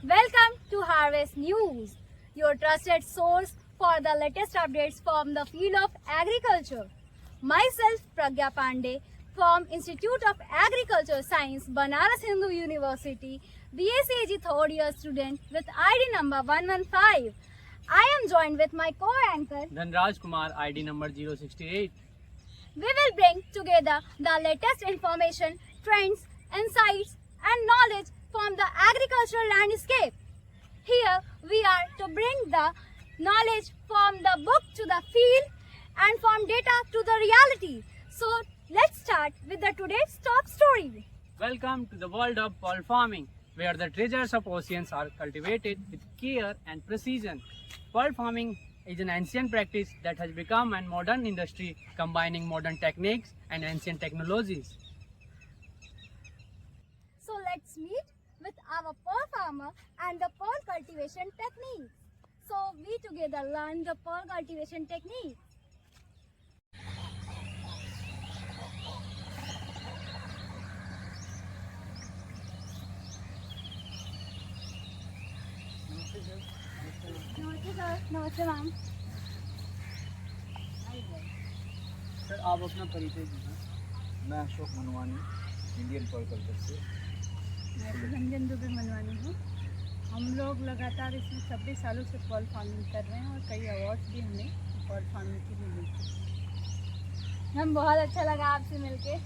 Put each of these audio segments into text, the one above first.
Welcome to Harvest News, your trusted source for the latest updates from the field of agriculture. Myself, Pragya Pandey, from Institute of Agriculture Science, Banaras Hindu University, BSc third year student with ID number 115. I am joined with my co-anchor Dhanraj Kumar, ID number 068. We will bring together the latest information, trends, insights and knowledge from the agricultural landscape. Here we are to bring the knowledge from the book to the field and from data to the reality. So let's start with the today's top story. Welcome to the world of pearl farming, where the treasures of oceans are cultivated with care and precision. Pearl farming is an ancient practice that has become a modern industry combining modern techniques and ancient technologies. So let's meet with our pearl farmer and the pearl cultivation techniques. So we together learn the pearl cultivation technique. नमस्ते sir, नमस्ते ma'am. Sir, आप अपना परिचय दीजिए। मैं Ashok Manwani, Indian pearl culture से। मैं रंजन दुबे मनवानी हूँ। हम लोग लगातार इसमें 26 सालों से पर्ल फार्मिंग कर रहे हैं और कई अवार्ड्स भी हमें पर्ल फार्मिंग के लिए मिलते हैं। हम बहुत अच्छा लगा आपसे मिलके।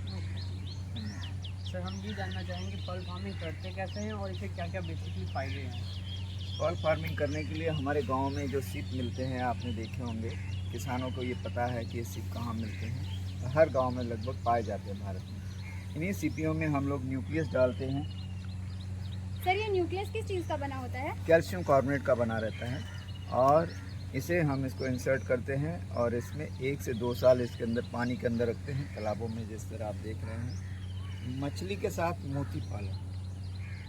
सर, हम भी जानना चाहेंगे पर्ल फार्मिंग करते कैसे हैं और इसे क्या क्या बेसिकली फ़ायदे हैं। पर्ल फार्मिंग करने के लिए हमारे गांव में जो सीप मिलते हैं आपने देखे होंगे। किसानों को ये पता है कि ये सीप कहाँ मिलते हैं। हर गांव में लगभग पाए जाते हैं भारत में। इन्हीं सीपियों में हम लोग न्यूक्लियस डालते हैं। सर, ये न्यूक्लियस किस चीज़ का बना होता है? कैल्शियम कार्बोनेट का बना रहता है और इसे हम इसको इंसर्ट करते हैं और इसमें 1 से 2 साल इसके अंदर पानी के अंदर रखते हैं, तालाबों में, जिस तरह आप देख रहे हैं। मछली के साथ मोती पालन,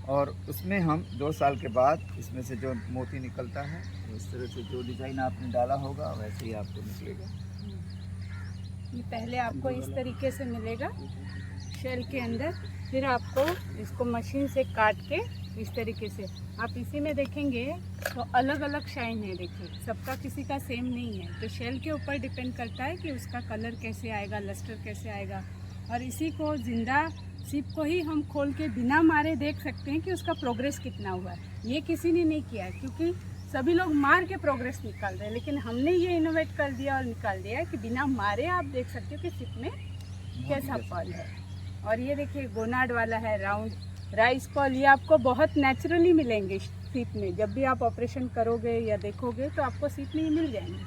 और उसमें हम 2 साल के बाद इसमें से जो मोती निकलता है, इस तरह से जो डिज़ाइन आपने डाला होगा वैसे ही आपको निकलेगा। ये पहले आपको इस तरीके से मिलेगा शेल के अंदर, फिर आपको इसको मशीन से काट के इस तरीके से आप इसी में देखेंगे तो अलग अलग शाइन है। देखिए, सबका किसी का सेम नहीं है, तो शेल के ऊपर डिपेंड करता है कि उसका कलर कैसे आएगा, लस्टर कैसे आएगा। और इसी को जिंदा सीप को ही हम खोल के बिना मारे देख सकते हैं कि उसका प्रोग्रेस कितना हुआ है। ये किसी ने नहीं किया, क्योंकि सभी लोग मार के प्रोग्रेस निकाल रहे हैं, लेकिन हमने ये इनोवेट कर दिया और निकाल दिया कि बिना मारे आप देख सकते हो कि सीप में कैसा पर्ल है। और ये देखिए, गोनाड वाला है, राउंड राइस पर्ल, ये आपको बहुत नेचुरली मिलेंगे सीप में। जब भी आप ऑपरेशन करोगे या देखोगे तो आपको सीप में ही मिल जाएंगे,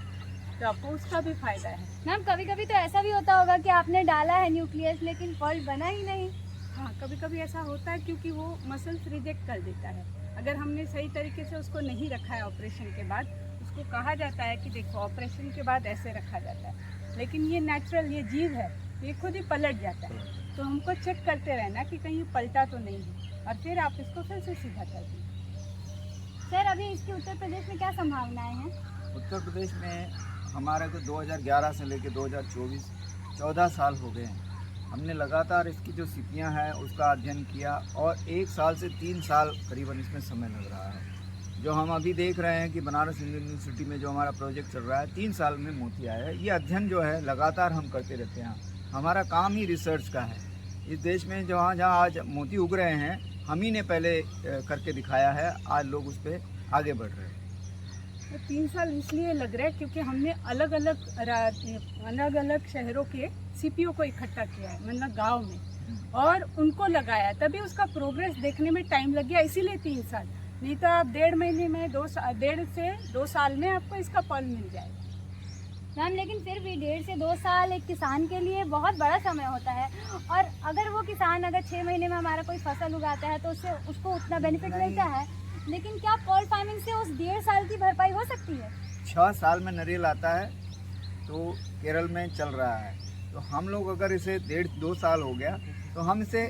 तो आपको उसका भी फायदा है। मैम, कभी कभी तो ऐसा भी होता होगा कि आपने डाला है न्यूक्लियस लेकिन पर्ल बना ही नहीं। हाँ, कभी कभी ऐसा होता है, क्योंकि वो मसल्स रिजेक्ट कर देता है। अगर हमने सही तरीके से उसको नहीं रखा है ऑपरेशन के बाद, उसको कहा जाता है कि देखो ऑपरेशन के बाद ऐसे रखा जाता है, लेकिन ये नेचुरल, ये जीव है, ये खुद ही पलट जाता है। तो हमको चेक करते रहना कि कहीं पलटा तो नहीं है, और फिर आप इसको फिर से सीधा कर दीजिए। सर, अभी इसकी उत्तर प्रदेश में क्या संभावनाएं हैं? उत्तर प्रदेश में हमारे को 2011 से लेकर 2024 14 साल हो गए हैं। हमने लगातार इसकी जो सीपियाँ हैं उसका अध्ययन किया, और 1 साल से 3 साल करीबन इसमें समय लग रहा है। जो हम अभी देख रहे हैं कि बनारस हिंदू यूनिवर्सिटी में जो हमारा प्रोजेक्ट चल रहा है, 3 साल में मोती आया है। ये अध्ययन जो है लगातार हम करते रहते हैं। हमारा काम ही रिसर्च का है। इस देश में जहाँ जहाँ आज मोती उग रहे हैं, हम ही ने पहले करके दिखाया है। आज लोग उस पर आगे बढ़ रहे हैं। तो 3 साल इसलिए लग रहा है क्योंकि हमने अलग अलग शहरों के सीपीओ को इकट्ठा किया है, मतलब गांव में, और उनको लगाया, तभी उसका प्रोग्रेस देखने में टाइम लग गया, इसीलिए 3 साल। नहीं तो आप 1.5 महीने में 1.5 से 2 साल में आपको इसका पर्ल मिल जाएगा। मैम, लेकिन फिर भी 1.5 से 2 साल एक किसान के लिए बहुत बड़ा समय होता है, और अगर वो किसान अगर 6 महीने में हमारा कोई फसल उगाता है तो उससे उसको उतना बेनिफिट मिलता है, लेकिन क्या पर्ल फार्मिंग से उस 1.5 साल की भरपाई हो सकती है? 6 साल में नारियल आता है, तो केरल में चल रहा है। तो हम लोग अगर इसे 1.5-2 साल हो गया तो हम इसे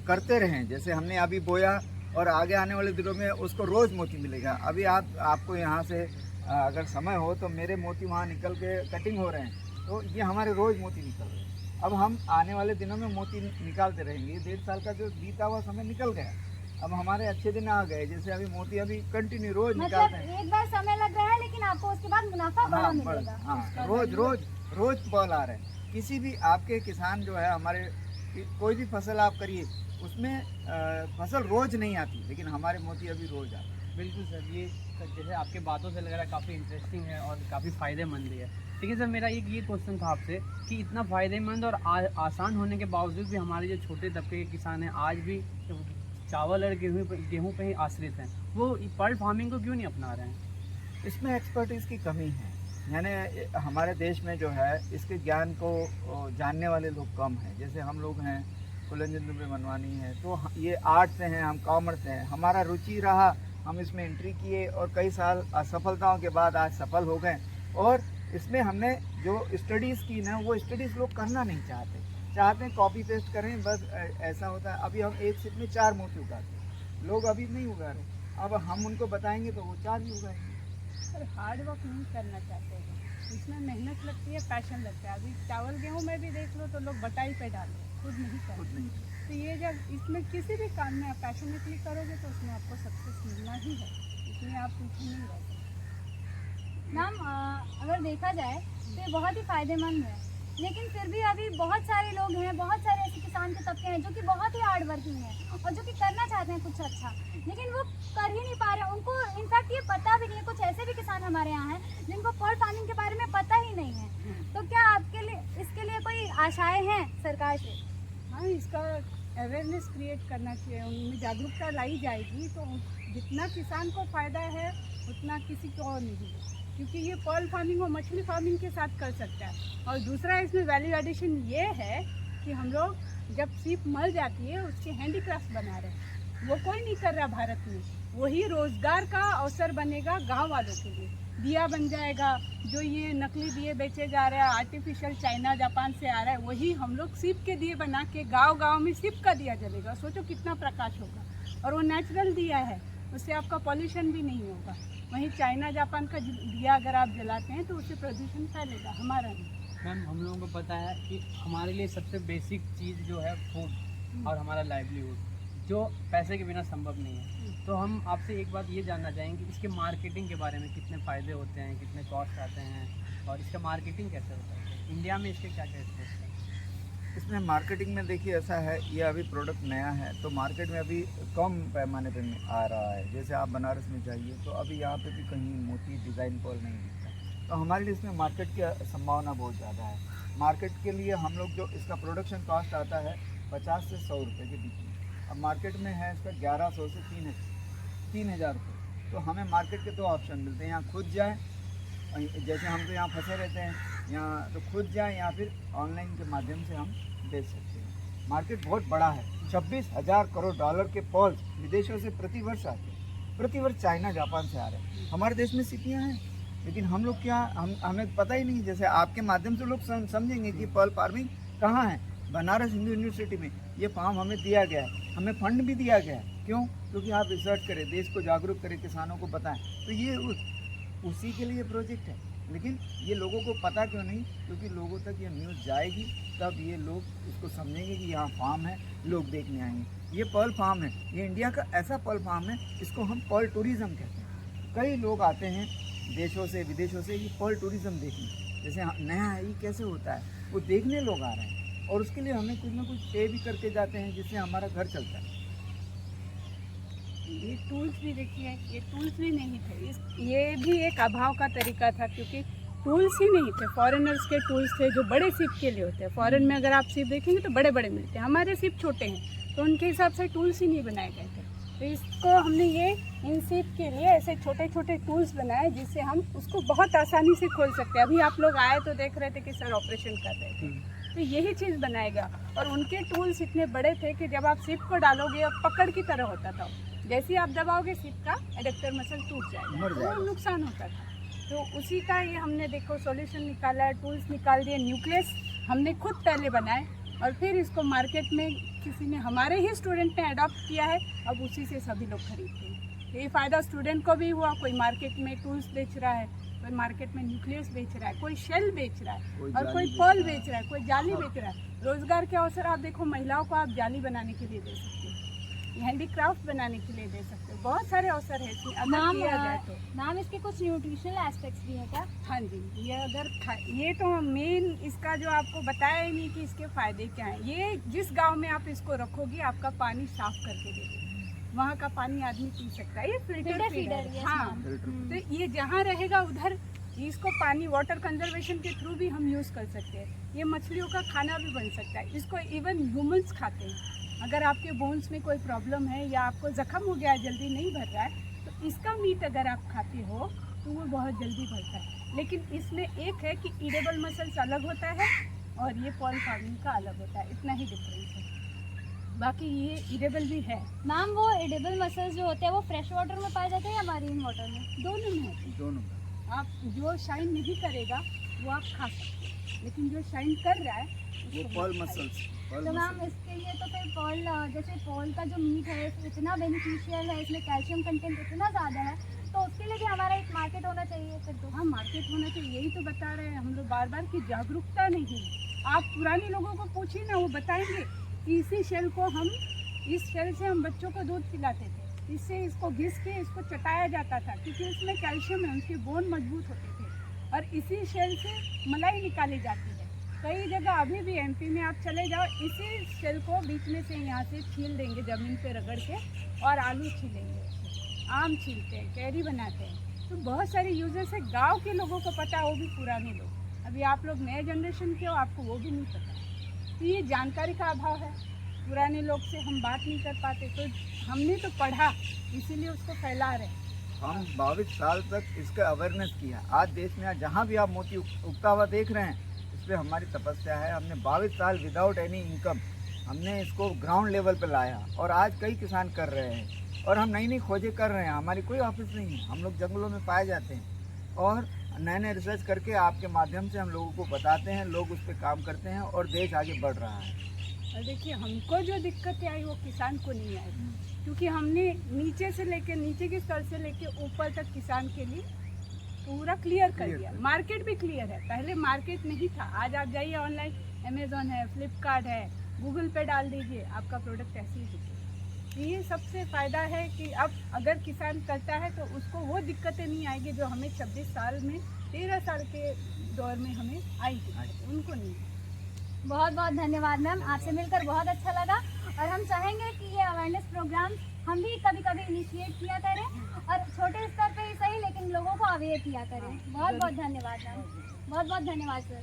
करते रहें, जैसे हमने अभी बोया, और आगे आने वाले दिनों में उसको रोज़ मोती मिलेगा। अभी आपको यहाँ से अगर समय हो तो मेरे मोती वहाँ निकल के कटिंग हो रहे हैं, तो ये हमारे रोज़ मोती निकल रहे हैं। अब हम आने वाले दिनों में मोती निकालते रहेंगे। 1.5 साल का जो बीता हुआ समय निकल गया, अब हमारे अच्छे दिन आ गए, जैसे अभी मोती अभी कंटिन्यू रोज मतलब निकालते हैं। एक बार समय लग रहा है लेकिन आपको उसके बाद मुनाफा बड़ा हाँ, मिलेगा। हाँ, रोज पॉल आ रहे हैं। किसी भी आपके किसान जो है हमारे, कोई भी फसल आप करिए उसमें फसल रोज नहीं आती, लेकिन हमारे मोती अभी रोज आते हैं। बिल्कुल सर, ये जैसे आपके बातों से लग रहा है काफ़ी इंटरेस्टिंग है और काफ़ी फ़ायदेमंद भी है। लेकिन सर मेरा एक ये क्वेश्चन था आपसे कि इतना फ़ायदेमंद और आसान होने के बावजूद भी हमारे जो छोटे तबके के किसान हैं आज भी चावल और गेहूँ पे ही आश्रित हैं, वो पर्ल फार्मिंग को क्यों नहीं अपना रहे हैं? इसमें एक्सपर्टीज़ की कमी है, यानी हमारे देश में जो है इसके ज्ञान को जानने वाले लोग कम हैं। जैसे हम लोग हैं, कुलंजन दुबे मनवानी है, तो ये आर्ट से हैं, हम कॉमर्स से हैं, हमारा रुचि रहा, हम इसमें एंट्री किए और कई साल असफलताओं के बाद आज सफल हो गए। और इसमें हमने जो स्टडीज़ की ना, वो स्टडीज़ लोग करना नहीं चाहते हैं कॉपी पेस्ट करें, बस ऐसा होता है। अभी हम एक सीट में 4 मोती उगाते हैं, लोग अभी नहीं उगा रहे। अब हम उनको बताएंगे तो वो 4 ही उगाएंगे। पर हार्ड वर्क नहीं करना चाहते हैं, इसमें मेहनत लगती है, पैशन लगता है। अभी चावल गेहूँ में भी देख लो तो लोग बटाई पे डालो, खुद नहीं करते। तो ये जब इसमें किसी भी काम में आप पैशनेटली करोगे तो उसमें आपको सक्सेस मिलना ही है, इसमें आप पीछे नहीं रह सकते। मैम अगर देखा जाए तो ये बहुत ही फायदेमंद है, लेकिन फिर भी अभी बहुत सारे लोग हैं, बहुत सारे ऐसे किसान के तबके हैं जो कि बहुत ही हार्ड वर्किंग हैं और जो कि करना चाहते हैं कुछ अच्छा, लेकिन वो कर ही नहीं पा रहे। उनको इनफैक्ट ये पता भी नहीं है। कुछ ऐसे भी किसान हमारे यहाँ हैं जिनको पर्ल फार्मिंग के बारे में पता ही नहीं है। तो क्या आपके लिए इसके लिए कोई आशाएं हैं सरकार से? हाँ, इसका अवेयरनेस क्रिएट करना चाहिए, उनमें जागरूकता लाई जाएगी तो जितना किसान को फ़ायदा है उतना किसी को और नहीं है, क्योंकि ये पर्ल फार्मिंग और मछली फार्मिंग के साथ कर सकता है। और दूसरा इसमें वैल्यू एडिशन ये है कि हम लोग जब सीप मर जाती है उसके हैंडीक्राफ्ट बना रहे हैं, वो कोई नहीं कर रहा भारत में। वही रोज़गार का अवसर बनेगा गांव वालों के लिए। दिया बन जाएगा, जो ये नकली दिए बेचे जा रहे हैं, आर्टिफिशियल चाइना जापान से आ रहा है, वही हम लोग सीप के दिए बना के गांव-गांव में सीप का दिया जलेगा। सोचो कितना प्रकाश होगा, और वो नेचुरल दिया है, उससे आपका पॉल्यूशन भी नहीं होगा। वहीं चाइना जापान का दिया अगर आप जलाते हैं तो उससे प्रदूषण फैलेगा, हमारा नहीं। मैम हम लोगों को पता है कि हमारे लिए सबसे बेसिक चीज़ जो है फूड और हमारा लाइवलीहुड, जो पैसे के बिना संभव नहीं है। तो हम आपसे एक बात ये जानना चाहेंगे कि इसके मार्केटिंग के बारे में, कितने फ़ायदे होते हैं, कितने कॉस्ट आते हैं और इसका मार्केटिंग कैसे होता है इंडिया में, इसके क्या क्या स्कोप है? इसमें मार्केटिंग में देखिए ऐसा है, ये अभी प्रोडक्ट नया है तो मार्केट में अभी कम पैमाने पे आ रहा है। जैसे आप बनारस में जाइए तो अभी यहाँ पे भी कहीं मोती डिज़ाइन पर्ल नहीं दिखता, तो हमारे लिए इसमें मार्केट की संभावना बहुत ज़्यादा है। मार्केट के लिए हम लोग जो इसका प्रोडक्शन कॉस्ट आता है 50 से 100 रुपये के बीच में, अब मार्केट में है इसका 1100 से 3000 रुपये। तो हमें मार्केट के 2 ऑप्शन मिलते हैं, यहाँ खुद जाए, जैसे हम तो यहाँ फंसे रहते हैं, यहाँ तो खुद जाए या फिर ऑनलाइन के माध्यम से हम बेच सकते हैं। मार्केट बहुत बड़ा है, 26,000 करोड़ डॉलर के पर्ल्स विदेशों से प्रतिवर्ष आते हैं, प्रतिवर्ष चाइना जापान से आ रहे हैं। हमारे देश में सीपियाँ हैं, लेकिन हम लोग क्या, हमें पता ही नहीं। जैसे आपके माध्यम से लोग समझेंगे कि पर्ल फार्मिंग कहाँ है। बनारस हिंदू यूनिवर्सिटी में ये फार्म हमें दिया गया है, हमें फंड भी दिया गया है। क्यों? क्योंकि आप रिसर्च करें, देश को जागरूक करें, किसानों को बताएं। तो ये उसी के लिए प्रोजेक्ट है, लेकिन ये लोगों को पता क्यों नहीं? क्योंकि लोगों तक ये न्यूज़ जाएगी तब ये लोग इसको समझेंगे कि यहाँ फार्म है, लोग देखने आएंगे। ये पर्ल फार्म है, ये इंडिया का ऐसा पर्ल फार्म है, इसको हम पर्ल टूरिज़्म कहते हैं। कई लोग आते हैं देशों से, विदेशों से, ये पर्ल टूरिज़्म देखने। जैसे नया है, ये कैसे होता है, वो देखने लोग आ रहे हैं, और उसके लिए हमें कुछ ना कुछ पे भी करके जाते हैं, जिससे हमारा घर चलता है। ये टूल्स भी देखिए, ये टूल्स भी नहीं थे, ये भी एक अभाव का तरीका था, क्योंकि टूल्स ही नहीं थे। फॉरेनर्स के टूल्स थे जो बड़े सिप के लिए होते हैं। फॉरेन में अगर आप सिप देखेंगे तो बड़े बड़े मिलते हैं, हमारे सिप छोटे हैं, तो उनके हिसाब से टूल्स ही नहीं बनाए गए थे। तो इसको हमने ये इन सिप के लिए ऐसे छोटे छोटे टूल्स बनाए, जिससे हम उसको बहुत आसानी से खोल सकते हैं। अभी आप लोग आए तो देख रहे थे कि सर ऑपरेशन कर रहे थे, तो यही चीज़ बनाएगा। और उनके टूल्स इतने बड़े थे कि जब आप सिप को डालोगे और पकड़ की तरह होता था, जैसे ही आप दबाओगे सिप का एडेप्टर मसल टूट जाएगा, तो नुकसान होता था। तो उसी का ये हमने देखो सॉल्यूशन निकाला, टूल्स निकाल दिए। न्यूक्लियस हमने खुद पहले बनाए और फिर इसको मार्केट में किसी ने, हमारे ही स्टूडेंट ने अडॉप्ट किया है, अब उसी से सभी लोग खरीदते हैं। ये फ़ायदा स्टूडेंट को भी हुआ, कोई मार्केट में टूल्स बेच रहा है, कोई मार्केट में न्यूक्लियस बेच रहा है, कोई शेल बेच रहा है, और कोई पर्ल बेच रहा है, कोई जाली बेच रहा है। रोज़गार के अवसर आप देखो, महिलाओं को आप जाली बनाने के लिए दे सकते हैं। हैंडीक्राफ्ट बनाने के लिए दे सकते हो। बहुत सारे अवसर है इसमें अगर नाम किया जाए तो। नाम इसके कुछ न्यूट्रिशनल एस्पेक्ट्स भी है क्या? हाँ जी, ये ये तो मेन इसका जो आपको बताया ही नहीं कि इसके फायदे क्या हैं। ये जिस गांव में आप इसको रखोगे आपका पानी साफ करके देगा, वहाँ का पानी आदमी पी सकता है। ये फिल्टर फीडर है। हाँ, तो ये जहाँ रहेगा उधर इसको पानी वाटर कंजर्वेशन के थ्रू भी हम यूज़ कर सकते हैं। ये मछलियों का खाना भी बन सकता है। इसको इवन ह्यूमन्स खाते हैं। अगर आपके बोन्स में कोई प्रॉब्लम है या आपको जख्म हो गया है, जल्दी नहीं भर रहा है, तो इसका मीट अगर आप खाते हो तो वो बहुत जल्दी भरता है। लेकिन इसमें एक है कि ईडेबल मसल्स अलग होता है और ये पॉल फार्मिंग का अलग होता है, इतना ही डिफरेंस है। बाकी ये ईडेबल भी है। मैम वो एडिबल मसल्स जो होते हैं वो फ्रेश वाटर में पाए जाते हैं या मरीन वाटर में? दोनों में होते हैं। दोनों। आप जो शाइन नहीं करेगा वो आप खा सकते हैं, लेकिन जो शाइन कर रहा है वो उसको पॉल मत खाइए। मसल्स। तो मैम इसके लिए तो फिर जैसे पॉल का जो मीट है इतना बेनिफिशियल है, इसमें कैल्शियम कंटेंट इतना ज़्यादा है, तो उसके लिए भी हमारा एक मार्केट होना चाहिए फिर तो। हाँ, मार्केट होना चाहिए, यही तो बता रहे हैं हम लोग बार बार कि जागरूकता नहीं है। आप पुराने लोगों को पूछिए ना, वो बताएंगे कि इसी शेल को हम इस शेल से हम बच्चों को दूध पिलाते थे, इससे इसको घिस के इसको चटाया जाता था क्योंकि इसमें कैल्शियम है, उनके बोन मजबूत होते थे। और इसी शेल से मलाई निकाली जाती है। कई जगह अभी भी एमपी में आप चले जाओ, इसी शेल को बीच में से यहाँ से छील देंगे ज़मीन पे रगड़ के, और आलू छीलेंगे, आम छीलते हैं, कैरी बनाते हैं। तो बहुत सारे यूजर्स है, गांव के लोगों को पता है, वो भी पुराने लोग। अभी आप लोग नए जनरेशन के हो, आपको वो भी नहीं पता। तो ये जानकारी का अभाव है, पुराने लोग से हम बात नहीं कर पाते। तो हमने तो पढ़ा, इसीलिए उसको फैला रहे हैं। हम 22 साल तक इसका अवेयरनेस किया। आज देश में जहाँ भी आप मोती उगता हुआ देख रहे हैं, इस पर हमारी तपस्या है। हमने 22 साल विदाउट एनी इनकम हमने इसको ग्राउंड लेवल पर लाया, और आज कई किसान कर रहे हैं, और हम नई नई खोजें कर रहे हैं। हमारी कोई ऑफिस नहीं है, हम लोग जंगलों में पाए जाते हैं, और नए नए रिसर्च करके आपके माध्यम से हम लोगों को बताते हैं, लोग उस पर काम करते हैं, और देश आगे बढ़ रहा है। और देखिए, हमको जो दिक्कतें आई वो किसान को नहीं आई, क्योंकि हमने नीचे से लेके नीचे के स्तर से लेके ऊपर तक किसान के लिए पूरा क्लियर कर दिया। मार्केट भी क्लियर है, पहले मार्केट नहीं था। आज आप जाइए ऑनलाइन, अमेजोन है, फ्लिपकार्ट है, गूगल पे डाल दीजिए, आपका प्रोडक्ट ऐसे ही दिखेगा। ये सबसे फ़ायदा है कि अब अगर किसान करता है तो उसको वो दिक्कतें नहीं आएगी जो हमें 26 साल में 13 साल के दौर में हमें आई थी, उनको नहीं। बहुत बहुत धन्यवाद मैम, आपसे मिलकर बहुत अच्छा लगा। और हम चाहेंगे कि ये अवेयरनेस प्रोग्राम हम भी कभी कभी इनिशिएट किया करें, और छोटे स्तर पे ही सही लेकिन लोगों को अवेयर किया करें। बहुत बहुत धन्यवाद मैम, बहुत बहुत धन्यवाद सर।